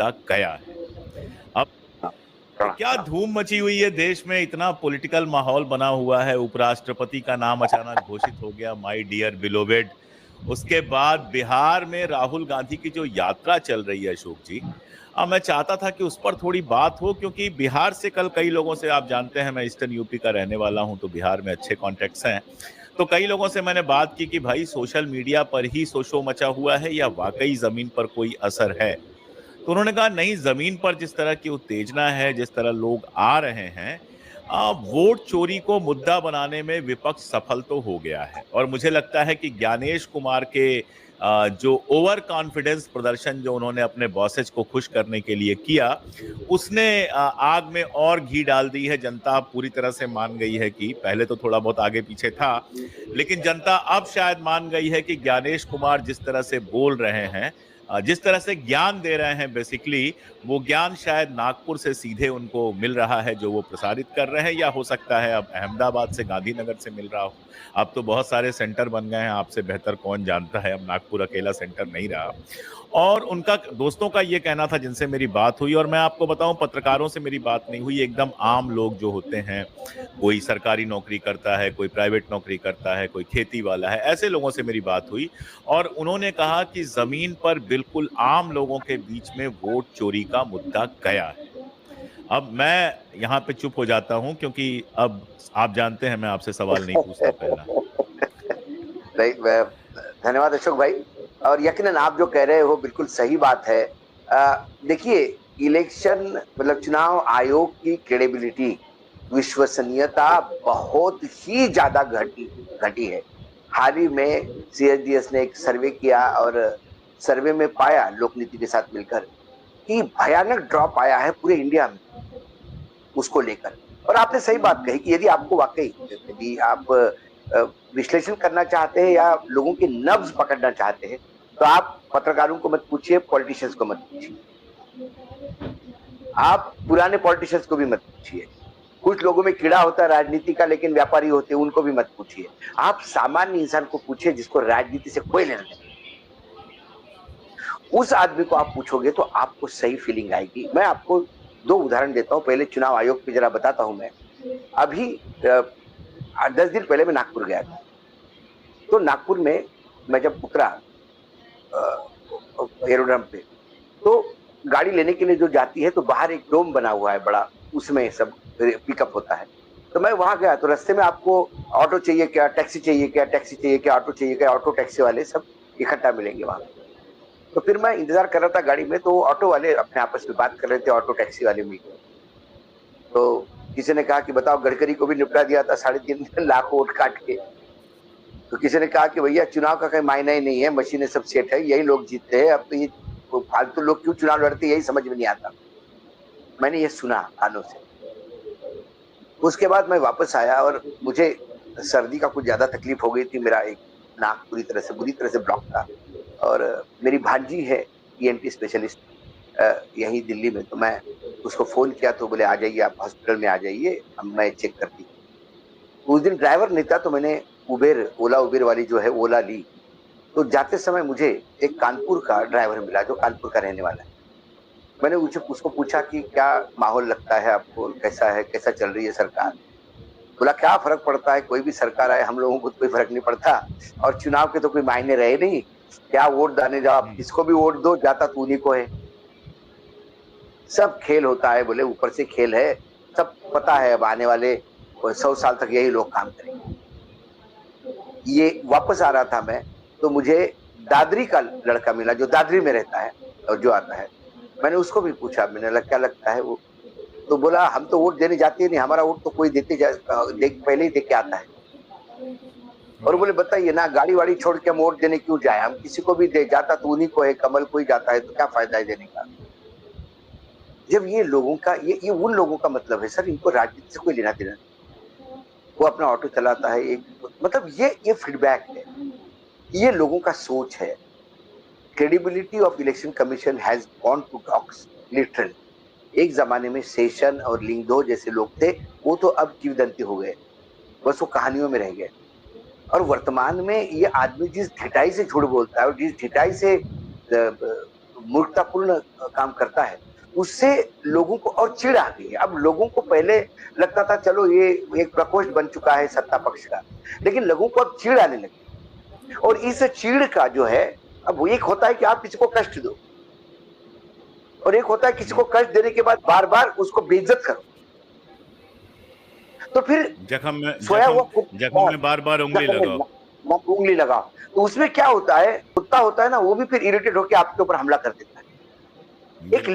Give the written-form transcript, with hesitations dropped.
मुद्दा गया है। अब क्या धूम मची हुई है देश में, इतना पॉलिटिकल माहौल बना हुआ है, उपराष्ट्रपति का नाम अचानक घोषित हो गया, माय डियर बिलोवेड। उसके बाद बिहार में राहुल गांधी की जो यात्रा चल रही है अशोक जी, मैं चाहता था कि उस पर थोड़ी बात हो, क्योंकि बिहार से कल कई लोगों से, आप जानते हैं मैं ईस्टर्न यूपी का रहने वाला हूं, तो बिहार में अच्छे कॉन्टेक्ट्स हैं। तो कई लोगों से मैंने बात की कि भाई सोशल मीडिया पर ही शोशो मचा हुआ है या वाकई जमीन पर कोई असर है। तो उन्होंने कहा नहीं, जमीन पर जिस तरह की उत्तेजना है, जिस तरह लोग आ रहे हैं, वोट चोरी को मुद्दा बनाने में विपक्ष सफल तो हो गया है। और मुझे लगता है कि ज्ञानेश कुमार के जो ओवर कॉन्फिडेंस प्रदर्शन जो उन्होंने अपने बॉसेज को खुश करने के लिए किया, उसने आग में और घी डाल दी है। जनता पूरी तरह से मान गई है कि पहले तो थोड़ा बहुत आगे पीछे था, लेकिन जनता अब शायद मान गई है कि ज्ञानेश कुमार जिस तरह से बोल रहे हैं, जिस तरह से ज्ञान दे रहे हैं, बेसिकली वो ज्ञान शायद नागपुर से सीधे उनको मिल रहा है जो वो प्रसारित कर रहे हैं, या हो सकता है अब अहमदाबाद से, गांधीनगर से मिल रहा हो। अब तो बहुत सारे सेंटर बन गए हैं, आपसे बेहतर कौन जानता है, अब नागपुर अकेला सेंटर नहीं रहा। और उनका दोस्तों का ये कहना था जिनसे मेरी बात हुई, और मैं आपको बताऊं पत्रकारों से मेरी बात नहीं हुई, एकदम आम लोग जो होते हैं, कोई सरकारी नौकरी करता है, कोई प्राइवेट नौकरी करता है, कोई खेती वाला है, ऐसे लोगों से मेरी बात हुई। और उन्होंने कहा कि जमीन पर बिल्कुल आम लोगों के बीच में वोट चोरी का मुद्दा गया है। अब मैं यहाँ पे चुप हो जाता हूँ, क्योंकि अब आप जानते हैं मैं आपसे सवाल नहीं पूछता पहला। नहीं, धन्यवाद अशोक भाई। और यकीनन आप जो कह रहे हो बिल्कुल सही बात है। देखिए, इलेक्शन मतलब चुनाव आयोग की क्रेडिबिलिटी, विश्वसनीयता बहुत ही ज्यादा घटी घटी है। हाल ही में सीएसडीएस ने एक सर्वे किया और सर्वे में पाया, लोक नीति के साथ मिलकर, कि भयानक ड्रॉप आया है पूरे इंडिया में उसको लेकर। और आपने सही बात कही कि यदि आपको वाकई, यदि आप विश्लेषण करना चाहते हैं या लोगों के नब्ज पकड़ना चाहते हैं, तो आप पत्रकारों को मत पूछिए, पॉलिटिशियंस को मत पूछिए, आप पुराने पॉलिटिशियंस को भी मत पूछिए। कुछ लोगों में कीड़ा होता है राजनीति का, लेकिन व्यापारी होते हैं, उनको भी मत पूछिए। आप सामान्य इंसान को पूछिए जिसको राजनीति से कोई लेना नहीं। उस आदमी को आप पूछोगे तो आपको सही फीलिंग आएगी। मैं आपको दो उदाहरण देता हूं। पहले चुनाव आयोग पे जरा बताता हूं। मैं अभी 10 दिन पहले मैं नागपुर गया था। तो नागपुर में मैं जब उतरा एरोड्रम पे, तो गाड़ी लेने के लिए जो जाती है तो बाहर एक डोम बना हुआ है बड़ा, उसमें सब पिकअप होता है। तो मैं वहां गया तो रास्ते में आपको ऑटो चाहिए क्या, टैक्सी चाहिए क्या, टैक्सी चाहिए क्या, ऑटो चाहिए क्या, ऑटो टैक्सी वाले सब इकट्ठा मिलेंगे वहां। तो फिर मैं इंतजार कर रहा था गाड़ी में, तो ऑटो वाले अपने आपस में बात कर रहे थे, ऑटो टैक्सी वाले में। तो किसी ने कहा कि बताओ, गडकरी को भी निपटा दिया था 3.5 लाख वोट काट के। तो किसी ने कहा कि भैया चुनाव का कोई मायना ही नहीं है, मशीनें सब सेट है, यही लोग जीतते हैं, अब तो ये फालतू लोग क्यों चुनाव लड़ते, यही समझ में नहीं आता। मैंने ये सुना कानों से। उसके बाद मैं वापस आया और मुझे सर्दी का कुछ ज्यादा तकलीफ हो गई थी। मेरा एक नाक बुरी तरह से ब्लॉक था। और मेरी भांजी है ईएनटी स्पेशलिस्ट यहीं दिल्ली में, तो मैं उसको फोन किया तो बोले आ जाइए, आप हॉस्पिटल में आ जाइए, मैं चेक करती। उस दिन ड्राइवर नहीं था, तो मैंने ओला उबेर वाली जो है ओला ली। तो जाते समय मुझे एक कानपुर का ड्राइवर मिला जो कानपुर का रहने वाला है। मैंने उसको पूछा कि क्या माहौल लगता है आपको, कैसा है, कैसा चल रही है सरकार। बोला क्या फर्क पड़ता है, कोई भी सरकार आए, हम लोगों को कोई फर्क नहीं पड़ता, और चुनाव के तो कोई मायने रहे नहीं, क्या वोट डालने जाओ, आप किसको भी वोट दो, जाता तो उन्हीं को है। सब खेल होता है, बोले ऊपर से खेल है, सब पता है, अब आने वाले 100 साल तक यही लोग काम करेंगे। ये वापस आ रहा था मैं, तो मुझे दादरी का लड़का मिला जो दादरी में रहता है और जो आता है। मैंने उसको भी पूछा, मैंने क्या लगता है वो, तो बोला हम तो वोट देने जाते ही नहीं, हमारा वोट तो कोई पहले ही दे के आता है। और बोले बताइए ना, गाड़ी वाड़ी छोड़ के हम वोट देने क्यों जाए, हम किसी को भी दे, जाता तो उन्हीं को है, कमल को ही जाता है, तो क्या फायदा है देने का। जब ये लोगों का, ये उन लोगों का मतलब है सर, इनको राजनीति से कोई लेना देना नहीं। वो अपना ऑटो चलाता है, एक मतलब ये फीडबैक है, ये लोगों का सोच है। Credibility of Election Commission has gone to dogs literally. एक जमाने में शेषन और लिंगदो जैसे लोग थे, वो तो अब किंवदंती हो गए, बस वो कहानियों में रह गए। और वर्तमान में ये आदमी जिस ढिठाई से झूठ बोलता है और जिस ढिठाई से मूर्खतापूर्ण काम करता है, उससे लोगों को और चिढ़ आ गई है। अब लोगों को पहले लगता था चलो ये एक प्रकोष्ठ बन चुका है सत्ता पक्ष का, लेकिन लोगों को अब चिढ़ आने लगी। और इस चिढ़ का जो है, अब वो एक होता है कि आप किसी को कष्ट दो, और एक होता है किसी को कष्ट देने के बाद बार बार उसको बेइज्जत करो, तो फिर जख्म में बार बार उंगली लगाओ। तो उसमें क्या होता है, कुत्ता होता है ना, वो भी फिर इरिटेट होकर आपके ऊपर हमला कर देता है। एक